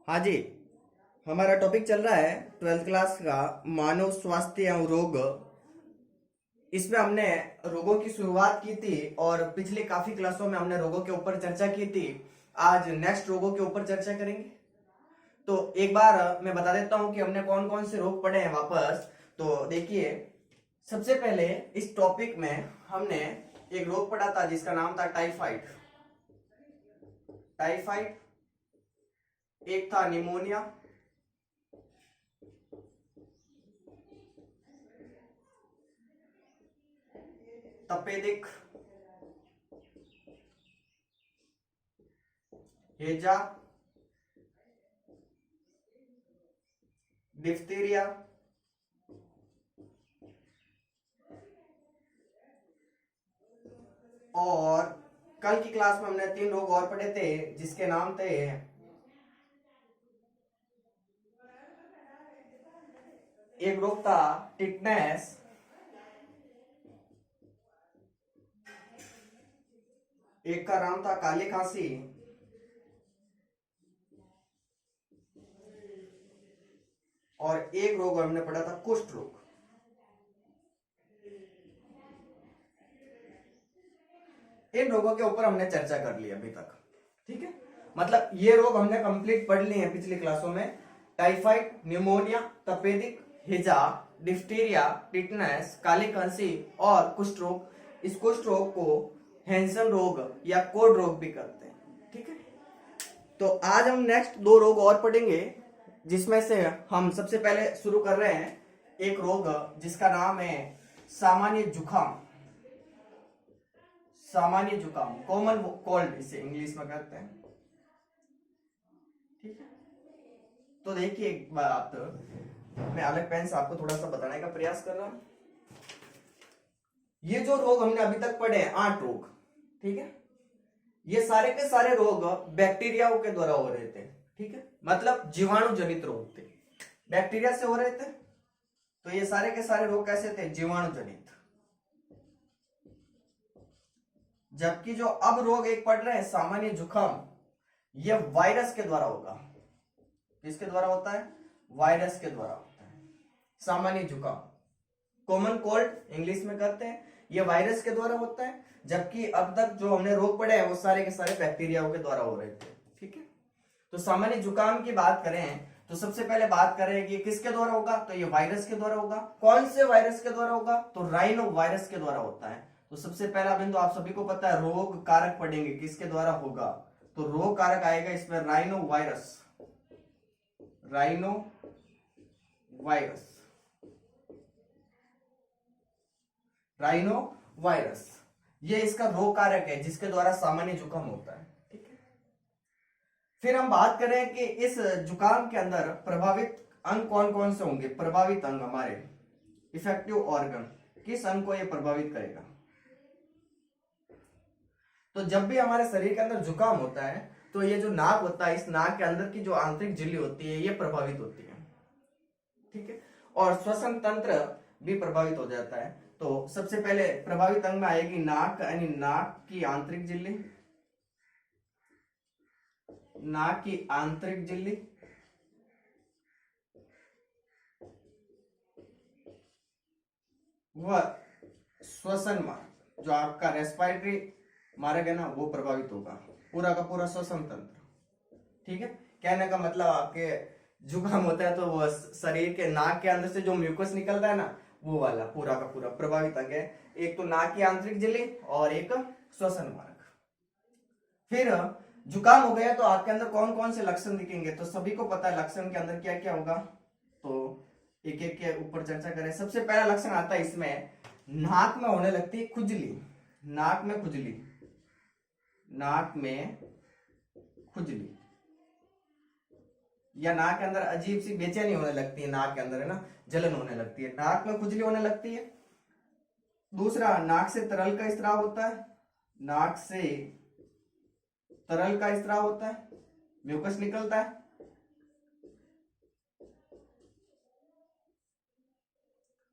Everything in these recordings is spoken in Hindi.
हाँ जी। हमारा टॉपिक चल रहा है 12th क्लास का मानव स्वास्थ्य एवं रोग। इसमें हमने रोगों की शुरुआत की थी और पिछले काफी क्लासों में हमने रोगों के ऊपर चर्चा की थी। आज नेक्स्ट रोगों के ऊपर चर्चा करेंगे। तो एक बार मैं बता देता हूं कि हमने कौन कौन से रोग पढ़े हैं वापस। तो देखिए, सबसे पहले इस टॉपिक में हमने एक रोग पढ़ा था जिसका नाम था टाइफाइड। टाइफाइड, एक था निमोनिया, तपेदिक, हेजा, डिफ्थीरिया, और कल की क्लास में हमने 3 रोग और पढ़े थे जिसके नाम थे एक रोग था टिटनेस, एक का नाम था काली खांसी, और एक रोग हमने पढ़ा था कुष्ठ रोग। इन रोगों के ऊपर हमने चर्चा कर ली अभी तक। ठीक है, मतलब ये रोग हमने कंप्लीट पढ़ लिए हैं पिछली क्लासों में। टाइफाइड, निमोनिया, तपेदिक, हिजा, डिफ्टीरिया, टिटनेस, काली खांसी और कुष्ठ रोग। इस कुष्ठ रोग को हैंसन रोग या कोड रोग भी कहते हैं। ठीक है, तो आज हम नेक्स्ट 2 रोग और पढ़ेंगे जिसमें से हम सबसे पहले शुरू कर रहे हैं एक रोग जिसका नाम है सामान्य जुकाम। सामान्य जुकाम, कॉमन कोल्ड इसे इंग्लिश में कहते हैं। ठीक है, तो देखिए एक बात, मैं अलग पेन से आपको थोड़ा सा बताने का प्रयास कर रहा हूं। ये जो रोग हमने अभी तक पढ़े हैं 8 रोग, ठीक है, ये सारे के सारे रोग बैक्टीरियाओं के द्वारा हो रहे थे। ठीक है, मतलब जीवाणु जनित रोग थे, बैक्टीरिया से हो रहे थे। तो ये सारे के सारे रोग कैसे थे? जीवाणु जनित। जबकि जो अब रोग एक पढ़ रहे हैं सामान्य जुकाम, ये वायरस के द्वारा होगा। किसके द्वारा होता है? वायरस के द्वारा होता है सामान्य जुकाम। कॉमन कोल्ड इंग्लिश में कहते हैं, ये वायरस के द्वारा होता है। जबकि अब तक जो हमने रोग पढ़े हैं वो सारे के सारे बैक्टीरियाओं के द्वारा हो रहे थे। ठीक है, तो सामान्य जुकाम की बात करें तो सबसे पहले बात करें कि किसके द्वारा होगा, तो ये वायरस के द्वारा होगा। कौन से वायरस के द्वारा होगा? तो राइनो वायरस के द्वारा होता है। तो सबसे पहला बिंदु आप सभी को पता है, रोग कारक पढ़ेंगे किसके द्वारा होगा, तो रोग कारक आएगा इसमें rhino virus. Rhino virus, rhino virus, ये इसका रोग कारक है जिसके द्वारा सामान्य जुकाम होता है। ठीक है, फिर हम बात करें कि इस जुकाम के अंदर प्रभावित अंग कौन कौन से होंगे। प्रभावित अंग हमारे इफेक्टिव ऑर्गन, किस अंग को ये प्रभावित करेगा? तो जब भी हमारे शरीर के अंदर जुकाम होता है तो ये जो नाक होता है, इस नाक के अंदर की जो आंतरिक झिल्ली होती है ये प्रभावित होती है। ठीक है, और श्वसन तंत्र भी प्रभावित हो जाता है। तो सबसे पहले प्रभावित अंग में आएगी नाक, यानी नाक की आंतरिक झिल्ली। नाक की आंतरिक झिल्ली, वह श्वसन मार्ग, जो आपका रेस्पिरेटरी मार्ग है ना, वो प्रभावित होगा, पूरा का पूरा श्वसन तंत्र। ठीक है, कहने का मतलब आपके जुकाम होता है तो वो शरीर के नाक के अंदर से जो म्यूकस निकलता है ना, वो वाला पूरा का पूरा प्रभावित अंग है। एक तो नाक की आंतरिक झिल्ली और एक श्वसन मार्ग। फिर जुकाम हो गया तो आपके अंदर कौन कौन से लक्षण दिखेंगे, तो सभी को पता है लक्षण के अंदर क्या क्या होगा। तो एक एक के ऊपर चर्चा करें। सबसे पहला लक्षण आता है इसमें, नाक में होने लगती है खुजली। नाक में खुजली, नाक में खुजली, या नाक के अंदर अजीब सी बेचैनी होने लगती है, नाक के अंदर है ना जलन होने लगती है, नाक में खुजली होने लगती है। दूसरा, नाक से तरल का स्राव होता है। नाक से तरल का स्राव होता है, म्यूकस निकलता है।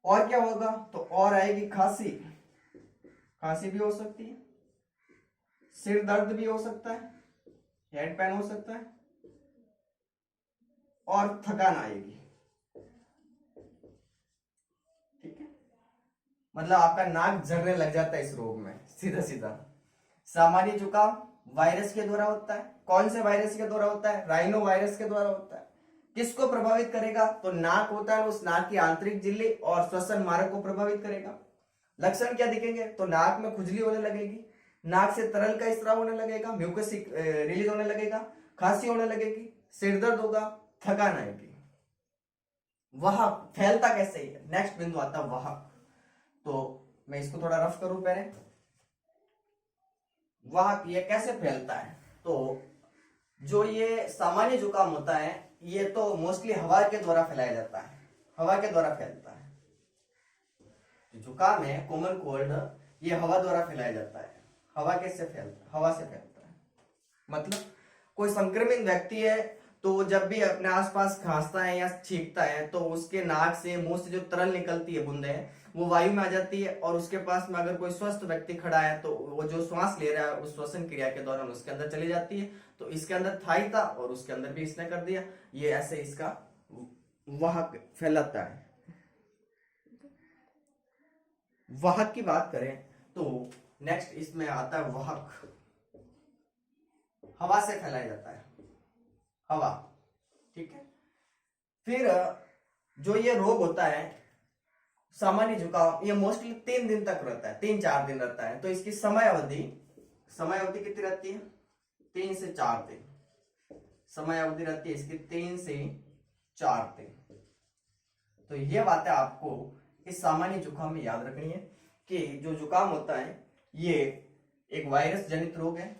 और क्या होगा, तो और आएगी खांसी। खांसी भी हो सकती है, सिर दर्द भी हो सकता है, हेड पेन हो सकता है, और थकान आएगी। ठीक है, मतलब आपका नाक झरने लग जाता है इस रोग में, सीधा सीधा। सामान्य जुकाम वायरस के द्वारा होता है। कौन से वायरस के द्वारा होता है? राइनो वायरस के द्वारा होता है। किसको प्रभावित करेगा? तो नाक होता है, उस नाक की आंतरिक झिल्ली और श्वसन मार्ग को प्रभावित करेगा। लक्षण क्या दिखेंगे? तो नाक में खुजली होने लगेगी, नाक से तरल का स्राव होने लगेगा, म्यूकस रिलीज होने लगेगा, खांसी होने लगेगी, सिर दर्द होगा, थकान आएगी। वह फैलता कैसे है? नेक्स्ट बिंदु आता है वह। तो मैं इसको थोड़ा रफ करूं पहले। वह ये कैसे फैलता है? तो जो ये सामान्य जुकाम होता है ये तो मोस्टली हवा के द्वारा फैलाया जाता है, हवा के द्वारा फैलता है। जुकाम है, कॉमन कोल्ड, ये हवा द्वारा फैलाया जाता है। हवा कैसे फैलता है? हवा से फैलता है। मतलब कोई संक्रमित व्यक्ति है तो जब भी अपने आसपास खांसता है या छींकता है तो उसके नाक से, मुंह से जो तरल निकलती है बूंदे वो वायु में आ जाती है, और उसके पास में अगर कोई स्वस्थ व्यक्ति खड़ा है तो वो जो श्वास ले रहा है उस श्वसन क्रिया के दौरान उसके अंदर चली जाती है। तो इसके अंदर थाई था और उसके अंदर भी इसने कर दिया, ये ऐसे इसका वाहक फैलाता है। वाहक की बात करें तो नेक्स्ट इसमें आता है वाहक, हवा से फैलाया जाता है, हवा। ठीक है, फिर जो ये रोग होता है सामान्य जुकाम, ये मोस्टली 3 दिन तक रहता है, 3-4 दिन रहता है। तो इसकी समय अवधि कितनी रहती है? 3 से 4 दिन समय अवधि रहती है इसकी, 3 से 4 दिन। तो ये बातें आपको इस सामान्य जुकाम में याद रखनी है कि जो जुकाम होता है ये एक वायरस जनित रोग है।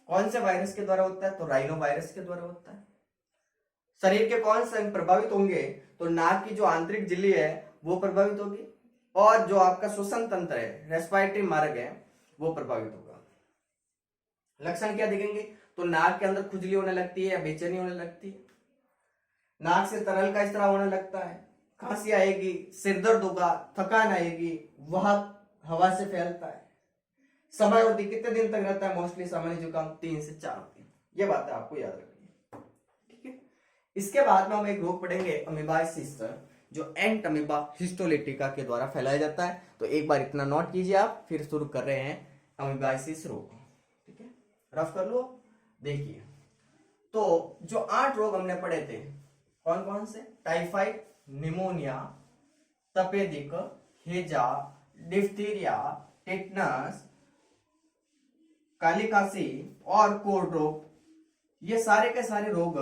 कौन से वायरस के द्वारा होता है? तो राइनो वायरस के द्वारा होता है। शरीर के कौन से अंग प्रभावित होंगे? तो नाक की जो आंतरिक झिल्ली है वो प्रभावित होगी, और जो आपका श्वसन तंत्र है, रेस्पिरेटरी मार्ग है, वो प्रभावित होगा। लक्षण क्या दिखेंगे? तो नाक के अंदर खुजली होने लगती है या बेचैनी होने लगती है, नाक से तरल का स्राव होने लगता है, खांसी आएगी, सिर दर्द होगा, थकान आएगी, वह हवा से फैलता है। समय अवधि कितने दिन तक रहता है? मोस्टली सामान्य जुकाम 3 से 4 दिन। ये बातें आपको याद रखनी है। ठीक है, इसके बाद में हम एक रोग पढ़ेंगे अमीबाइसिस, जो एंट अमीबा हिस्टोलिटिका के द्वारा फैलाया जाता है। तो एक बार इतना नोट कीजिए आप, फिर शुरू कर रहे हैं अमीबाइसिस रोग। ठीक है, रफ कर लो। देखिए, तो जो 8 रोग हमने पढ़े थे, कौन कौन से? टाइफाइड, निमोनिया, तपेदिक, हेजा, डिफ्थीरिया, टिटनस, काली खांसी और कोढ़ रोग, ये सारे के सारे रोग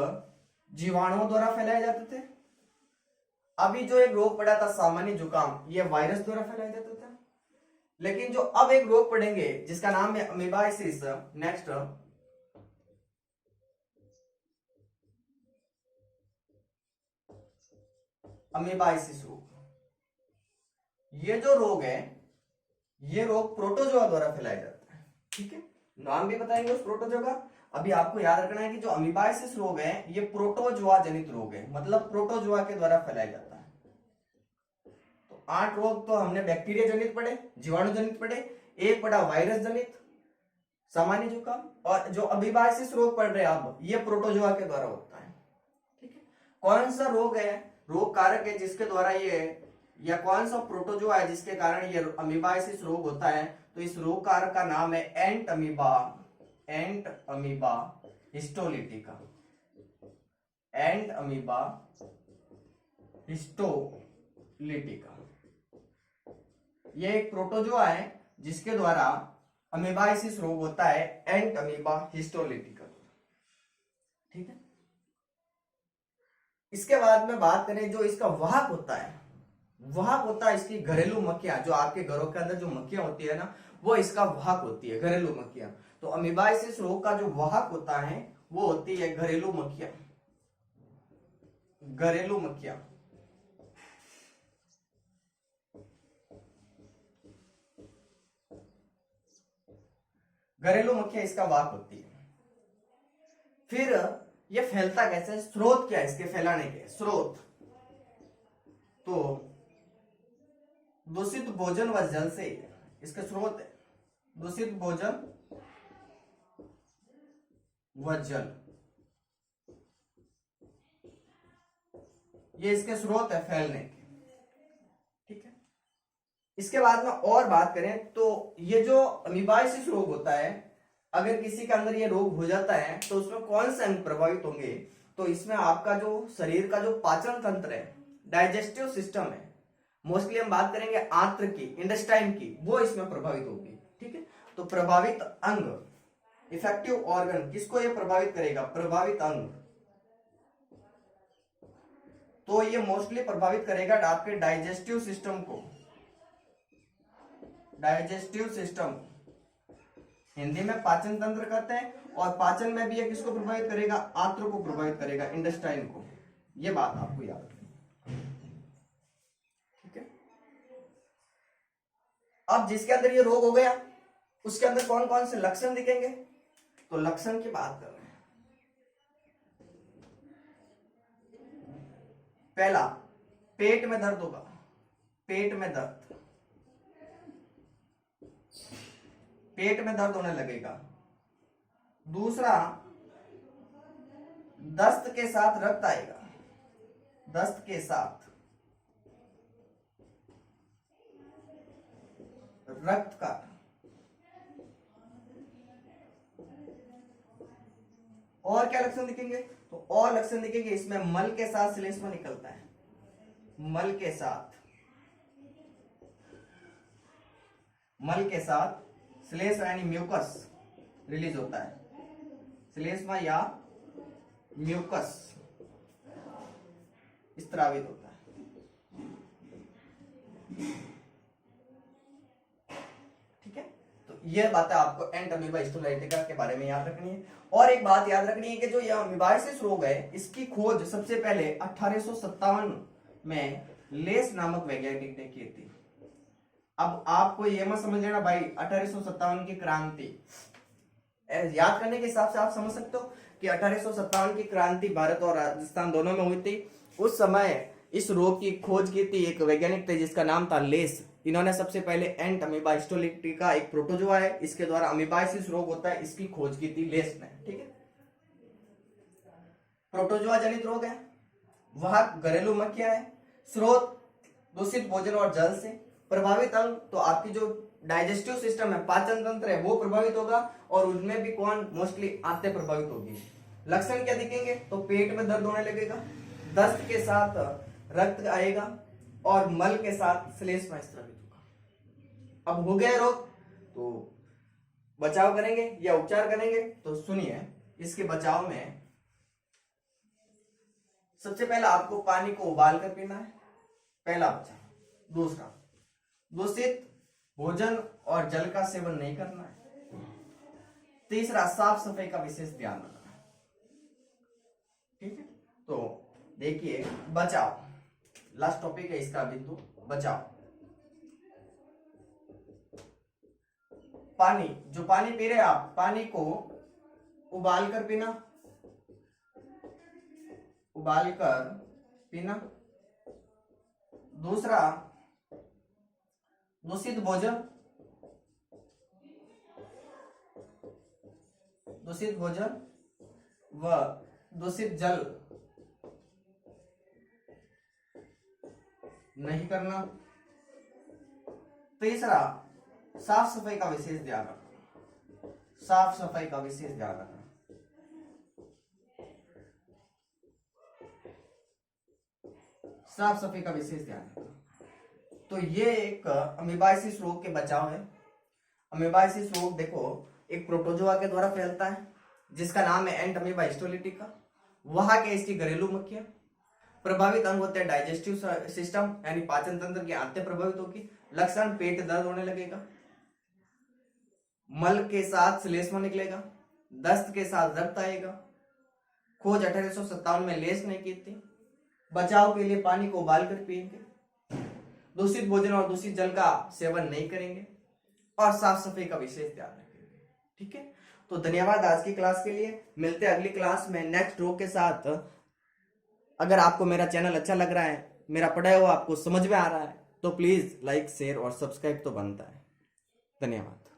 जीवाणुओं द्वारा फैलाए जाते थे। अभी जो एक रोग पड़ा था सामान्य जुकाम, ये वायरस द्वारा फैलाया जाता था। लेकिन जो अब एक रोग पढ़ेंगे जिसका नाम है अमीबाइसिस, नेक्स्ट अमीबाइसिस रोग, ये जो रोग है ये रोग प्रोटोजोआ द्वारा फैलाया जाता है। ठीक है, नाम भी बताएंगे उस प्रोटोजोआ का। अभी आपको याद रखना है कि जो अमीबाइसिस रोग है ये प्रोटोजोआ जनित रोग है, मतलब प्रोटोजोआ के द्वारा फैलाया जाता है। तो 8 रोग तो हमने बैक्टीरिया जनित पढ़े, जीवाणु जनित पढ़े, एक पढ़ा वायरस जनित सामान्य जुकाम, और जो अमीबाइसिस रोग पढ़ रहे हैं आप ये प्रोटोजोआ के द्वारा होता है। ठीक है, कौन सा रोग है, रोग कारक है जिसके द्वारा ये, या कौन सा प्रोटोजोआ है जिसके कारण ये अमीबाइसिस रोग होता है? तो इस रोग कारक का नाम है एंट अमीबा हिस्टोलिटिका, एंट अमीबा हिस्टोलिटिका। ये एक प्रोटोजोआ है जिसके द्वारा अमीबाइसिस रोग होता है, एंट अमीबा हिस्टोलिटिका। ठीक है, इसके बाद में बात करें जो इसका वाहक होता है, वाहक होता है इसकी घरेलू मक्खियां, जो आपके घरों के अंदर जो मक्खियां होती है ना, वो इसका वाहक होती है, घरेलू मक्खियां। तो अमीबाइसिस रोग का जो वाहक होता है वो होती है घरेलू मक्खियां, घरेलू मक्खियां। घरेलू मक्खियां इसका वाहक होती है। फिर ये फैलता कैसे? स्रोत क्या है इसके फैलाने के? स्रोत तो दूषित भोजन व जल से इसके स्रोत है, दूषित भोजन व जल। ये इसके स्रोत है फैलने के। ठीक है, इसके बाद में और बात करें तो ये जो अमीबाइसिस रोग होता है, अगर किसी के अंदर ये रोग हो जाता है तो उसमें कौन से अंग प्रभावित होंगे? तो इसमें आपका जो शरीर का जो पाचन तंत्र है, डाइजेस्टिव सिस्टम है, मोस्टली हम बात करेंगे आंत्र की, इंटेस्टाइन की, वो इसमें प्रभावित होगी। ठीक है, तो प्रभावित अंग, इफेक्टिव ऑर्गन, किसको ये प्रभावित करेगा? प्रभावित अंग। तो ये मोस्टली प्रभावित करेगा आपके डाइजेस्टिव सिस्टम को, डाइजेस्टिव सिस्टम, हिंदी में पाचन तंत्र कहते हैं, और पाचन में भी ये किसको प्रभावित करेगा? आंत्र को प्रभावित करेगा, इंटेस्टाइन को। ये बात आपको याद रखनी। ठीक है, अब जिसके अंदर ये रोग हो गया उसके अंदर कौन कौन से लक्षण दिखेंगे? तो लक्षण की बात कर रहे हैं। पहला, पेट में दर्द होगा, पेट में दर्द, पेट में दर्द होने लगेगा। दूसरा, दस्त के साथ रक्त आएगा, दस्त के साथ रक्त का। और क्या लक्षण दिखेंगे? तो और लक्षण दिखेंगे इसमें मल के साथ श्लेष्मा निकलता है, मल के साथ, मल के साथ श्लेष्मा यानी म्यूकस रिलीज होता है, श्लेष्मा या म्यूकस स्त्रावित होता है। ठीक है, तो यह बातें आपको एंट अमीबा हिस्टोलाइटिका के बारे में याद रखनी है। और एक बात याद रखनी है कि जो यह अमीबाइसिस रोग है, इसकी खोज सबसे पहले 1857 में लेस नामक वैज्ञानिक ने की थी। अब आपको ये मत समझ लेना भाई 1857 की क्रांति, याद करने के हिसाब से आप समझ सकते हो कि 1857 की क्रांति भारत और राजस्थान दोनों में हुई थी। उस समय इस रोग की खोज की थी एक वैज्ञानिक थे जिसका नाम था लेस। इन्होंने सबसे पहले एंट अमीबा हिस्टोलिटिका, एक प्रोटोजोआ है, इसके द्वारा अमीबाइसिस रोग होता है, इसकी खोज की थी लेस ने। ठीक है, प्रोटोजोआ जनित रोग है, वह घरेलू मक्खियां है, स्रोत दूषित भोजन और जल से, प्रभावित अंग तो आपकी जो डाइजेस्टिव सिस्टम है, पाचन तंत्र है, वो प्रभावित होगा, और उनमें भी कौन? मोस्टली आंतें प्रभावित होगी। लक्षण क्या दिखेंगे? तो पेट में दर्द होने लगेगा, दस्त के साथ रक्त आएगा, और मल के साथ श्लेष्मा स्रावित होगा। अब हो गया रोग, तो बचाव करेंगे या उपचार करेंगे? तो सुनिए, इसके बचाव में सबसे पहला आपको पानी को उबाल कर पीना है, पहला बचाव। दूसरा, दूषित भोजन और जल का सेवन नहीं करना है। तीसरा, साफ सफाई का विशेष ध्यान रखना है। ठीक है, तो देखिए बचाव, लास्ट टॉपिक है इसका बिंदु, बचाव। पानी, जो पानी पी रहे हैं आप, पानी को उबाल कर पीना, उबाल कर पीना। दूसरा, दूषित भोजन, दूषित भोजन व दूषित जल नहीं करना। तीसरा, साफ सफाई का विशेष ध्यान रखना, साफ सफाई का विशेष ध्यान रखना। साफ सफाई का विशेष ध्यान रखना। तो ये एक अमीबाइसिस रोग के बचाव है। अमीबाइसिस रोग देखो एक प्रोटोजोआ के द्वारा फैलता है जिसका नाम है एंट अमीबा हिस्टोलिटिका। वहां के इसकी घरेलू मक्खियां, प्रभावित अंग होते हैं डाइजेस्टिव सिस्टम यानी पाचन तंत्र की आंतें प्रभावित होगी। लक्षण, पेट दर्द होने लगेगा, मल के साथ श्लेष्मा निकलेगा, दस्त के साथ रक्त आएगा। खोज 1857 में लेस ने की थी। बचाव के लिए पानी को उबाल कर पिएंगे, दूषित भोजन और दूषित जल का सेवन नहीं करेंगे, और साफ सफाई का विशेष ध्यान रखेंगे। ठीक है, तो धन्यवाद आज की क्लास के लिए। मिलते हैं अगली क्लास में नेक्स्ट रोग के साथ। अगर आपको मेरा चैनल अच्छा लग रहा है, मेरा पढ़ाया हुआ आपको समझ में आ रहा है, तो प्लीज लाइक, शेयर और सब्सक्राइब तो बनता है। धन्यवाद।